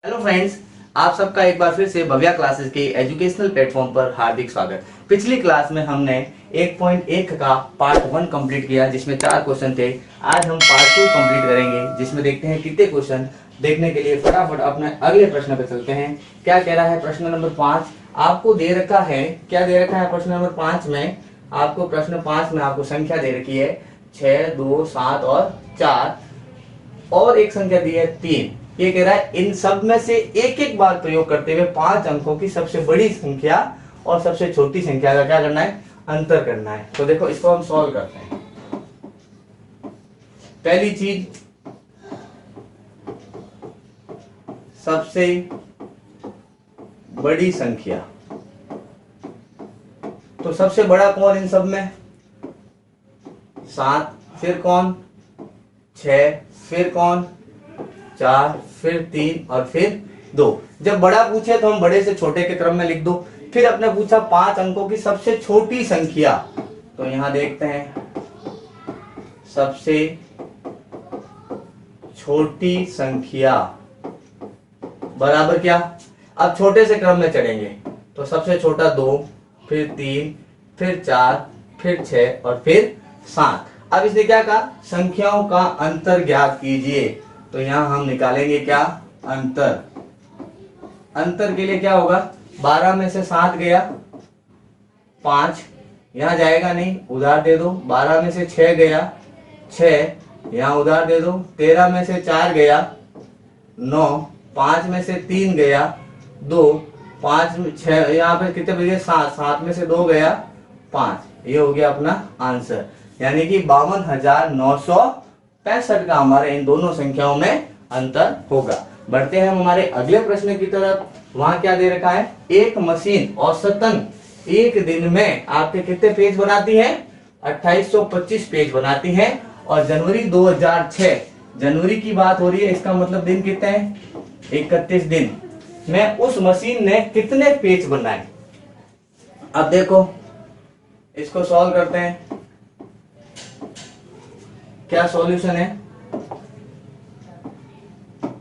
Hello friends, आप सबका एक बार फिर से भव्या क्लासेस के एजुकेशनल प्लेटफॉर्म पर हार्दिक स्वागत। पिछली क्लास में हमने 1.1 का पार्ट 1 कंप्लीट किया जिसमें 4 क्वेश्चन थे। आज हम पार्ट 2 कंप्लीट करेंगे जिसमें देखते हैं कितने क्वेश्चन। देखने के लिए फटाफट अपने अगले प्रश्न पे चलते हैं। क्या कह रहा है प्रश्न नंबर 5 आपको दे रखा है। क्या दे रखा है प्रश्न नंबर 5 में? आपको प्रश्न 5 में आपको संख्या दे रखी है 6, 2, 7 और 4 और एक संख्या दी है 3। ये कह रहा है इन सब में से एक एक बार प्रयोग करते हुए 5 अंकों की सबसे बड़ी संख्या और सबसे छोटी संख्या का क्या करना है? अंतर करना है। तो देखो इसको हम सॉल्व करते हैं। पहली चीज, सबसे बड़ी संख्या। तो सबसे बड़ा कौन इन सब में? 7। फिर कौन? 6। फिर कौन? 4। फिर 3 और फिर 2। जब बड़ा पूछे तो हम बड़े से छोटे के क्रम में लिख दो। फिर अपने पूछा 5 अंकों की सबसे छोटी संख्या, तो यहां देखते हैं सबसे छोटी संख्या बराबर क्या। अब छोटे से क्रम में चढ़ेंगे तो सबसे छोटा 2, फिर 3, फिर 4, फिर 6 और फिर 7। अब इसने क्या कहा? संख्याओं का अंतर ज्ञात कीजिए। तो यहां हम निकालेंगे क्या? अंतर। अंतर के लिए क्या होगा? 12 में से 7 गया 5, यहां जाएगा नहीं, उधार दे दो। 12 में से 6 गया 6, यहां उधार दे दो। 13 में से 4 गया 9, 5 में से 3 गया 2, 5 में 6, यहाँ पे कितने बचे? 7, 7 में से 2 गया 5। ये हो गया अपना आंसर, यानी कि 52,965 का हमारे इन दोनों संख्याओं में अंतर होगा। बढ़ते हैं हम हमारे अगले प्रश्न की तरफ। वहां क्या दे रखा है? एक मशीन औसतन एक दिन में आपके कितने पेज बनाती है? 2825 पेज बनाती है। और जनवरी 2006, जनवरी की बात हो रही है, इसका मतलब दिन कितने हैं? 31 दिन में उस मशीन ने कितने पेज बनाए? अब देखो इसको सॉल्व करते हैं। क्या सॉल्यूशन है?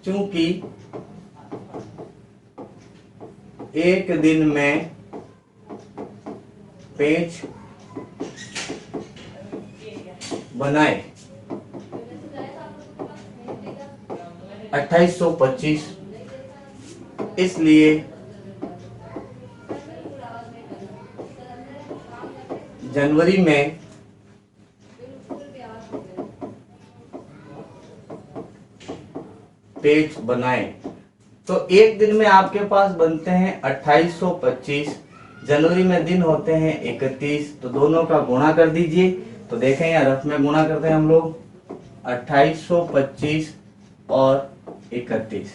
चूंकि एक दिन में पेज बनाए 2825, इसलिए जनवरी में पेज बनाए। तो एक दिन में आपके पास बनते हैं 2825, जनवरी में दिन होते हैं 31, तो दोनों का गुणा कर दीजिए। तो देखें यहाँ रफ में गुणा करते हैं हम लोग 2825 और 31।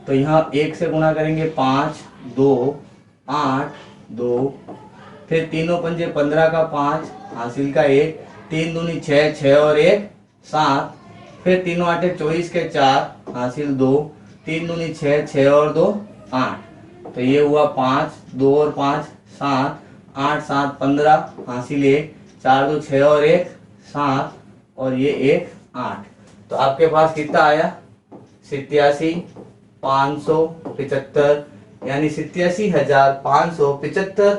तो यहाँ 1 से गुणा करेंगे 5, 2, 8, 2, फिर तीनों पंजे 15 का 5, हासिल का 1, 3 दूनी 6, 6 और 1 7, फिर तीनों आटे 24 के 4, हासिल 2, 3 दूनी 6, 6 और 2 8। तो ये हुआ 5, 2 और 5 7, 8 7 15, हासिल 1, 4 2 6 और 1 7 और ये 1 8। तो आपके पास कितना आया? 87,575, यानी 87,575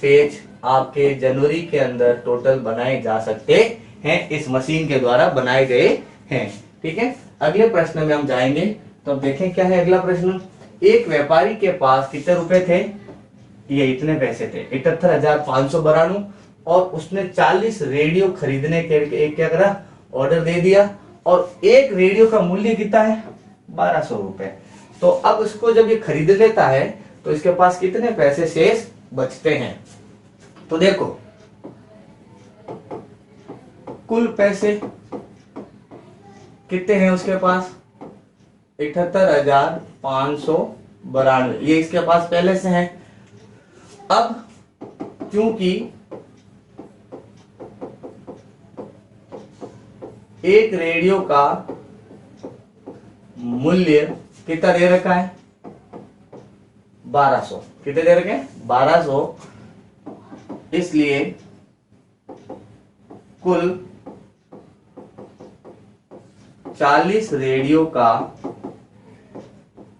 पेज आपके जनवरी के अंदर टोटल बनाए जा सकते हैं, इस मशीन के द्वारा बनाए गए हैं। ठीक है, अगले प्रश्न में हम जाएंगे। तो अब देखें क्या है अगला प्रश्न। एक व्यापारी के पास कितने रुपए थे? ये इतने पैसे थे 71,592, और उसने 40 रेडियो खरीदने के एक क्या करा? ऑर्डर दे दिया। और एक रेडियो का मूल्य कितना है? 1200 रुपए। तो अब उसको जब ये खरीद लेता है तो इसके पास कितने पैसे शेष बचते हैं? तो देखो कुल पैसे कितने हैं उसके पास? 78,592, ये इसके पास पहले से है। अब क्योंकि एक रेडियो का मूल्य कितना दे रखा है? 1200। कितने दे रखे हैं? 1200। इसलिए कुल 40 रेडियो का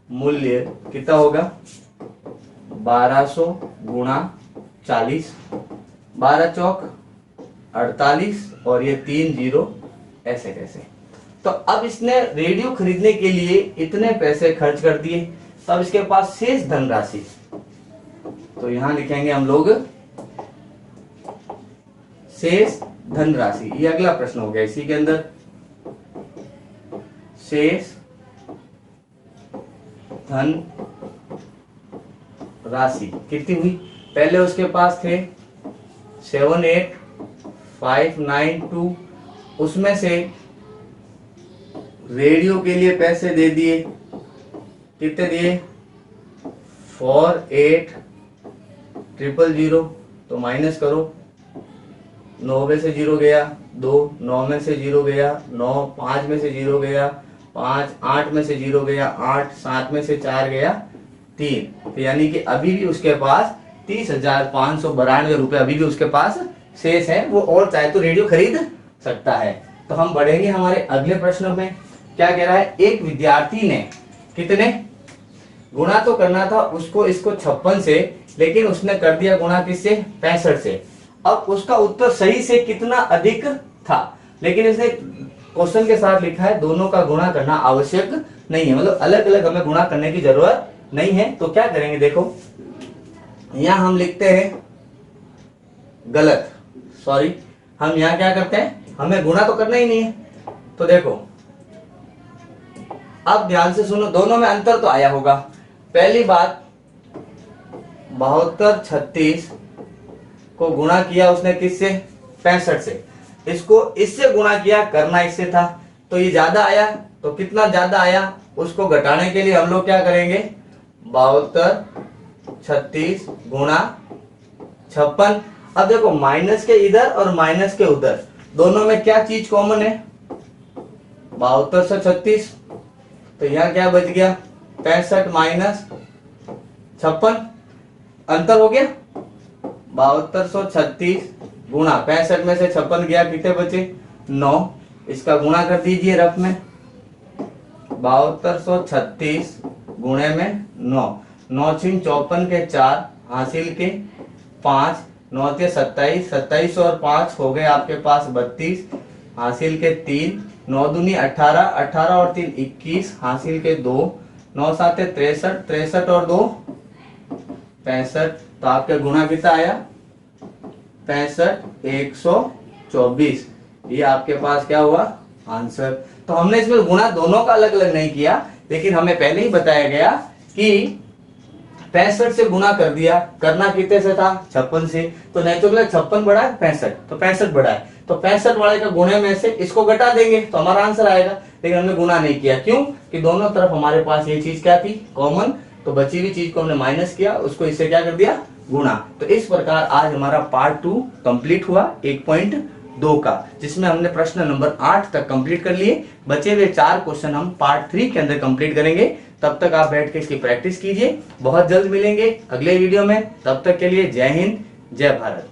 मूल्य कितना होगा 1200 गुणा 40, 12 चौक 48 और ये 3 जीरो ऐसे कैसे। तो अब इसने रेडियो खरीदने के लिए इतने पैसे खर्च कर दिए, तो अब इसके पास शेष धनराशि, तो यहां लिखेंगे हम लोग शेष धनराशि। ये अगला प्रश्न हो गया इसी के अंदर, शेष धन राशि कितनी हुई। पहले उसके पास थे 78592, उसमें से रेडियो के लिए पैसे दे दिए, कितने दिए 48,000, तो माइनस करो, 9 में से 0 गया 2, 9 में से 0 गया 9, 5 में से 0 गया 5, 8 में से 0 गया 8, 7 में से 4 गया 3, तो यानी कि अभी भी उसके पास 30,592 रुपए अभी भी उसके पास शेष है, वो और चाहे तो रेडियो खरीद सकता है। तो हम बढ़ेंगे हमारे अगले प्रश्न में। क्या कह रहा है, एक विद्यार्थी ने कितने गुणा तो करना था उसको इसको 56 से, लेकिन उसने कर दिया गुणा किससे 65 से। अब उसका उत्तर सही से कितना अधिक था, लेकिन इसने क्वेश्चन के साथ लिखा है दोनों का गुणा करना आवश्यक नहीं है, मतलब अलग अलग हमें गुणा करने की जरूरत नहीं है। तो क्या करेंगे, देखो यहां हम लिखते हैं गलत, सॉरी, हम यहां क्या करते हैं, हमें गुणा तो करना ही नहीं है। तो देखो अब ध्यान से सुनो, दोनों में अंतर तो आया होगा। पहली बात 7236 को गुणा किया उसने किससे 65 से, इसको इससे गुणा किया, करना इससे था, तो ये ज्यादा आया। तो कितना ज्यादा आया उसको घटाने के लिए हम लोग क्या करेंगे 7236 गुणा 56। अब देखो माइनस के इधर और माइनस के उधर दोनों में क्या चीज कॉमन है 7236, तो यहां क्या बच गया 65 माइनस 56, अंतर हो गया 7236 गुणा 65 में से 56 गया, कितने बचे 9, इसका गुणा कर दीजिए रफ में 7236 गुणे में 9, 9 छीन 54 के 4 हासिल के 5, 9 के 27, 27 और 5 हो गए आपके पास 32 हासिल के 3, 9 दूनी 18, 18 और 3 21 हासिल के 2, 9 7 63, 63 और 2 65, तो आपका गुणा कितना आया 65 124, ये आपके पास क्या हुआ आंसर। तो हमने इसमें गुणा दोनों का अलग अलग नहीं किया, लेकिन हमें पहले ही बताया गया कि 65 से गुणा कर दिया, करना कितने से था 56 से, तो नेचुरल 56 बढ़ा है 65, तो 65 बढ़ा है, तो 65 वाले का गुणे में से इसको घटा देंगे तो हमारा आंसर आएगा। लेकिन हमने गुणा नहीं किया, क्यों कि दोनों तरफ हमारे पास ये चीज क्या थी कॉमन, तो बची हुई चीज को हमने माइनस किया, उसको इससे क्या कर दिया गुणा। तो इस प्रकार आज हमारा पार्ट 2 कंप्लीट हुआ 1.2 का, जिसमें हमने प्रश्न नंबर 8 तक कंप्लीट कर लिए। बचे हुए 4 क्वेश्चन हम पार्ट 3 के अंदर कंप्लीट करेंगे। तब तक आप बैठ के इसकी प्रैक्टिस कीजिए। बहुत जल्द मिलेंगे अगले वीडियो में, तब तक के लिए जय हिंद जय भारत।